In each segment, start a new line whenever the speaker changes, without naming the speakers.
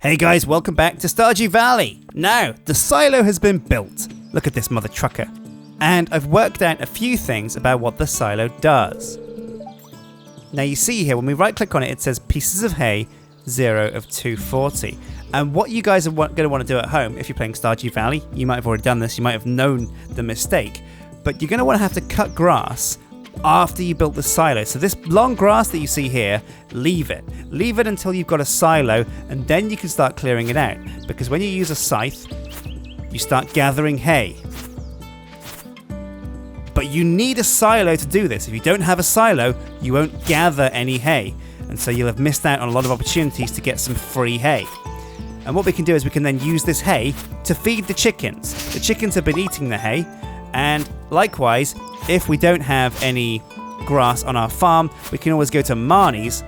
Hey guys, welcome back to Stardew Valley. Now, the silo has been built. Look at this mother trucker. And I've worked out a few things about what the silo does. Now you see here, when we right click on it, it says pieces of hay, 0 of 240. And what you guys are going to want to do at home, if you're playing Stardew Valley, you might have already done this, you might have known the mistake, but you're going to want to have to cut grass after you built the silo. So this long grass that you see here, leave it. Leave it until you've got a silo, and then you can start clearing it out. Because when you use a scythe, you start gathering hay. But you need a silo to do this. If you don't have a silo, you won't gather any hay. And so you'll have missed out on a lot of opportunities to get some free hay. And what we can do is we can then use this hay to feed the chickens. The chickens have been eating the hay, and likewise, if we don't have any grass on our farm, we can always go to Marnie's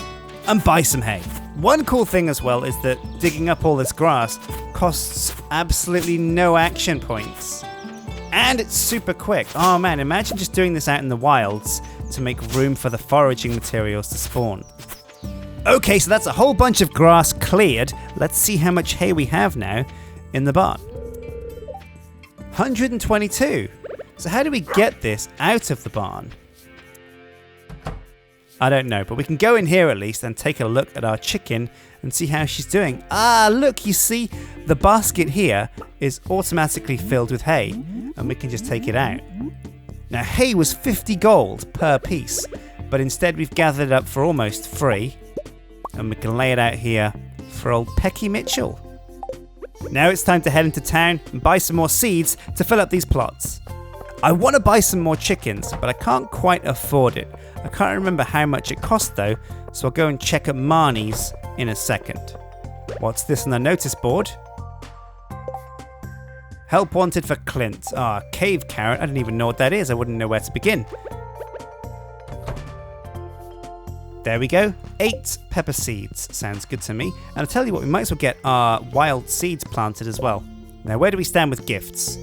and buy some hay. One cool thing as well is that digging up all this grass costs absolutely no action points. And it's super quick. Oh man, imagine just doing this out in the wilds to make room for the foraging materials to spawn. Okay, so that's a whole bunch of grass cleared. Let's see how much hay we have now in the barn. 122. So how do we get this out of the barn? I don't know, but we can go in here at least and take a look at our chicken and see how she's doing. Ah, look, you see, the basket here is automatically filled with hay, and we can just take it out. Now, hay was 50 gold per piece, but instead we've gathered it up for almost free, and we can lay it out here for old Pecky Mitchell. Now it's time to head into town and buy some more seeds to fill up these plots. I want to buy some more chickens, but I can't quite afford it. I can't remember how much it cost though, so I'll go and check at Marnie's in a second. What's this on the notice board? Help wanted for Clint. Ah, cave carrot. I don't even know what that is. I wouldn't know where to begin. There we go. 8 pepper seeds. Sounds good to me. And I'll tell you what, we might as well get our wild seeds planted as well. Now, where do we stand with gifts?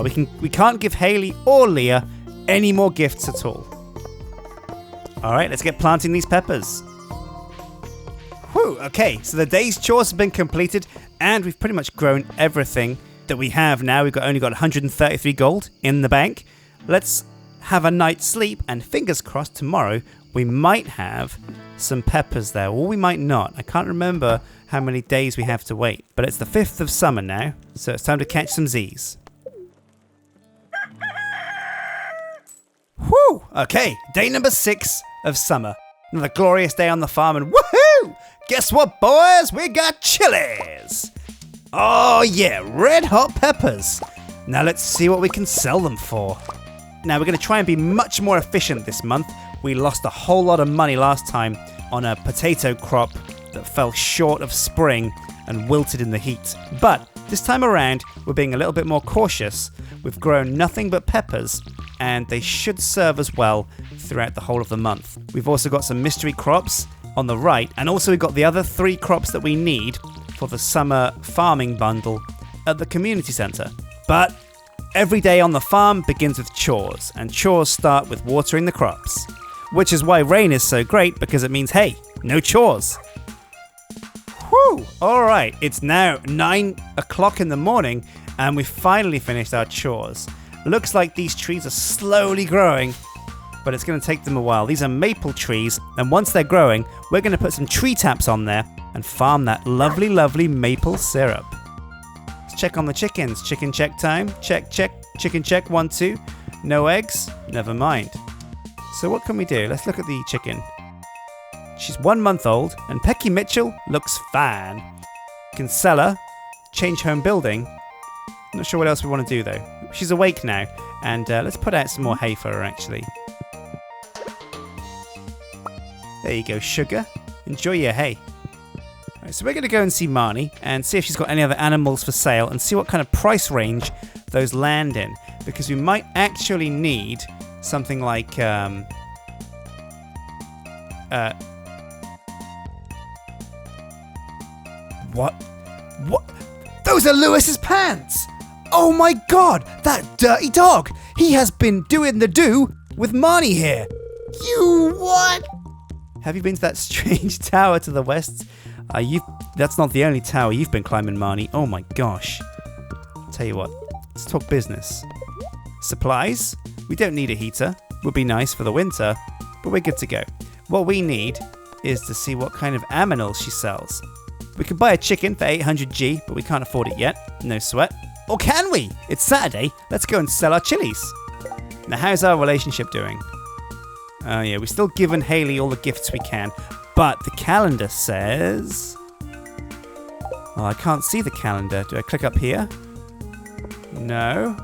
We can't give Haley or Leah any more gifts at all. Alright, let's get planting these peppers. Whew, okay, so the day's chores have been completed, and we've pretty much grown everything that we have now. We've only got 133 gold in the bank. Let's have a night's sleep, and fingers crossed tomorrow we might have some peppers there, or we might not. I can't remember how many days we have to wait, but it's the 5th of summer now, so it's time to catch some Z's. Whew! Okay, day number 6 of summer. Another glorious day on the farm, and woohoo! Guess what, boys? We got chilies! Oh yeah, red hot peppers. Now let's see what we can sell them for. Now we're going to try and be much more efficient this month. We lost a whole lot of money last time on a potato crop that fell short of spring and wilted in the heat. But this time around, we're being a little bit more cautious. We've grown nothing but peppers, and they should serve us well throughout the whole of the month. We've also got some mystery crops on the right, and also we've got the other 3 crops that we need for the summer farming bundle at the community centre. But every day on the farm begins with chores, and chores start with watering the crops, which is why rain is so great, because it means, hey, no chores. Whew, alright, it's now 9 o'clock in the morning, and we've finally finished our chores. Looks like these trees are slowly growing, but it's going to take them a while. These are maple trees, and once they're growing, we're going to put some tree taps on there and farm that lovely, lovely maple syrup. Let's check on the chickens. Chicken check time. Check, check. Chicken check, 1, 2. No eggs? Never mind. So what can we do? Let's look at the chicken. She's 1 month old, and Pecky Mitchell looks fine. Can sell her, change home building. Not sure what else we want to do though. She's awake now, and let's put out some more hay for her actually. There you go, sugar. Enjoy your hay. Right, so we're going to go and see Marnie and see if she's got any other animals for sale and see what kind of price range those land in, because we might actually need something like what? Those are Lewis's pants! Oh my god, that dirty dog! He has been doing the do with Marnie here! You what? Have you been to that strange tower to the west? That's not the only tower you've been climbing, Marnie. Oh my gosh. Tell you what, let's talk business. Supplies? We don't need a heater. Would be nice for the winter, but we're good to go. What we need is to see what kind of aminals she sells. We could buy a chicken for 800G, but we can't afford it yet. No sweat. Or can we? It's Saturday. Let's go and sell our chilies. Now, how's our relationship doing? Oh yeah, we've still given Haley all the gifts we can, but the calendar says... Oh, I can't see the calendar. Do I click up here? No.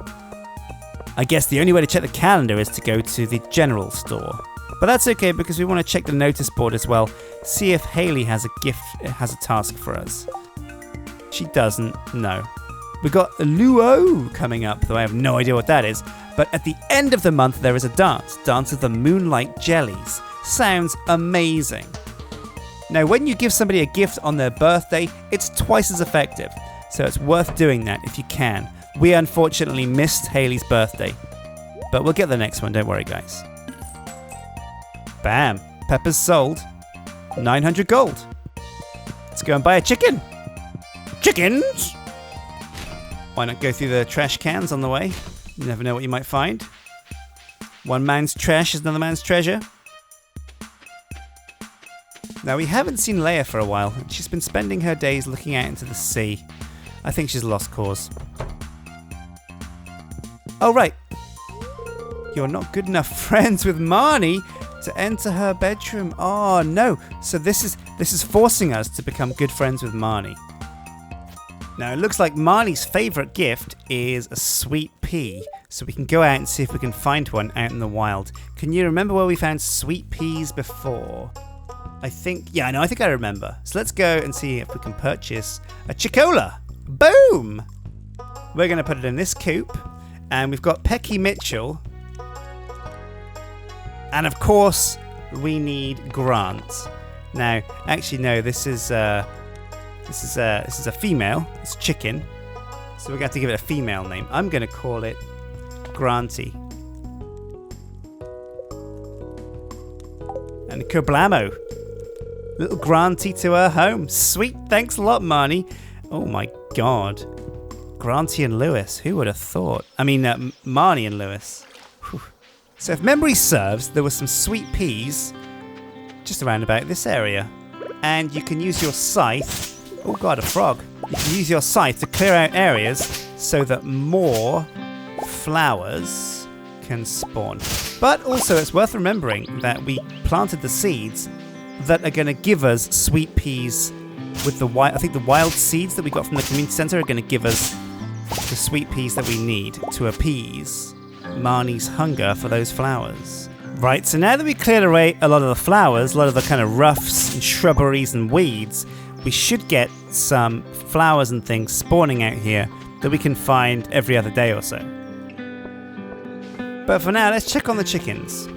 I guess the only way to check the calendar is to go to the general store. But that's okay because we want to check the notice board as well. See if Haley has a task for us. She doesn't. No. We got a Luo coming up, though I have no idea what that is. But at the end of the month, there is a dance. Dance of the Moonlight Jellies. Sounds amazing. Now, when you give somebody a gift on their birthday, it's twice as effective. So it's worth doing that if you can. We unfortunately missed Haley's birthday. But we'll get the next one, don't worry, guys. Bam. Peppers sold. 900 gold. Let's go and buy a chicken. Chickens! Why not go through the trash cans on the way? You never know what you might find. One man's trash is another man's treasure. Now, we haven't seen Leia for a while. She's been spending her days looking out into the sea. I think she's lost cause. Oh, right. You're not good enough friends with Marnie to enter her bedroom. Oh, no. So this is forcing us to become good friends with Marnie. Now, it looks like Marnie's favourite gift is a sweet pea. So we can go out and see if we can find one out in the wild. Can you remember where we found sweet peas before? I think I remember. So let's go and see if we can purchase a Chicola. Boom! We're going to put it in this coop. And we've got Pecky Mitchell. And of course, we need Grant. Now, actually, no, this is a female. It's a chicken. So we're going to have to give it a female name. I'm going to call it Granty. And kablamo. Little Granty to her home. Sweet. Thanks a lot, Marnie. Oh my god. Granty and Lewis. Who would have thought? I mean, Marnie and Lewis. Whew. So if memory serves, there were some sweet peas just around about this area. And you can use your scythe. Oh god, a frog. You can use your scythe to clear out areas so that more flowers can spawn. But also it's worth remembering that we planted the seeds that are going to give us sweet peas with the wild. I think the wild seeds that we got from the community centre are going to give us the sweet peas that we need to appease Marnie's hunger for those flowers. Right, so now that we cleared away a lot of the flowers, a lot of the kind of roughs and shrubberies and weeds, we should get some flowers and things spawning out here that we can find every other day or so. But for now, let's check on the chickens.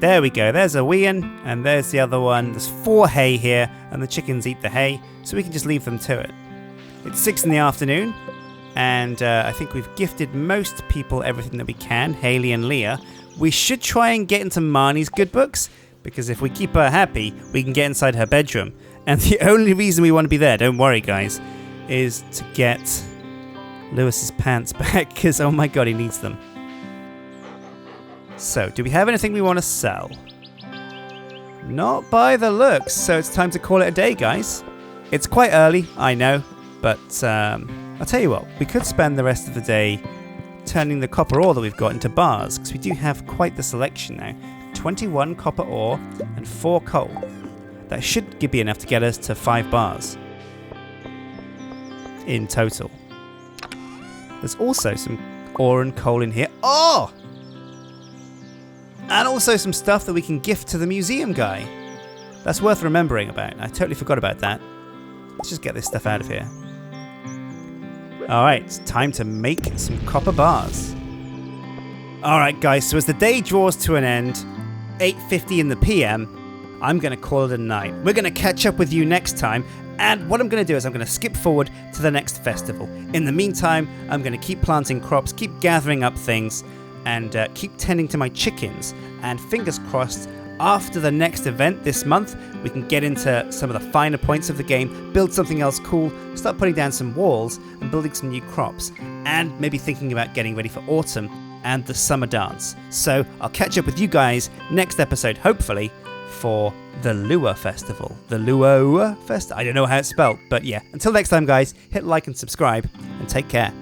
There we go, there's a wean, and there's the other one. There's 4 hay here, and the chickens eat the hay, so we can just leave them to it. It's 6 in the afternoon, and I think we've gifted most people everything that we can, Haley and Leah. We should try and get into Marnie's good books, because if we keep her happy, we can get inside her bedroom. And the only reason we want to be there, don't worry guys, is to get Lewis's pants back, because oh my god, he needs them. So, do we have anything we want to sell? Not by the looks, so it's time to call it a day, guys. It's quite early, I know, but I'll tell you what, we could spend the rest of the day turning the copper ore that we've got into bars, because we do have quite the selection now. 21 copper ore and 4 coal. That should be enough to get us to 5 bars in total. There's also some ore and coal in here. Oh! And also some stuff that we can gift to the museum guy. That's worth remembering about. I totally forgot about that. Let's just get this stuff out of here. Alright, it's time to make some copper bars. Alright guys, so as the day draws to an end, 8:50 in the PM, I'm going to call it a night. We're going to catch up with you next time, and what I'm going to do is I'm going to skip forward to the next festival. In the meantime, I'm going to keep planting crops, keep gathering up things, and keep tending to my chickens, and fingers crossed after the next event this month, we can get into some of the finer points of the game, build something else cool, start putting down some walls and building some new crops, and maybe thinking about getting ready for autumn and the summer dance. So I'll catch up with you guys next episode, hopefully, for the Lua Festival. The Lua Festival? I don't know how it's spelled, but yeah. Until next time, guys, hit like and subscribe, and take care.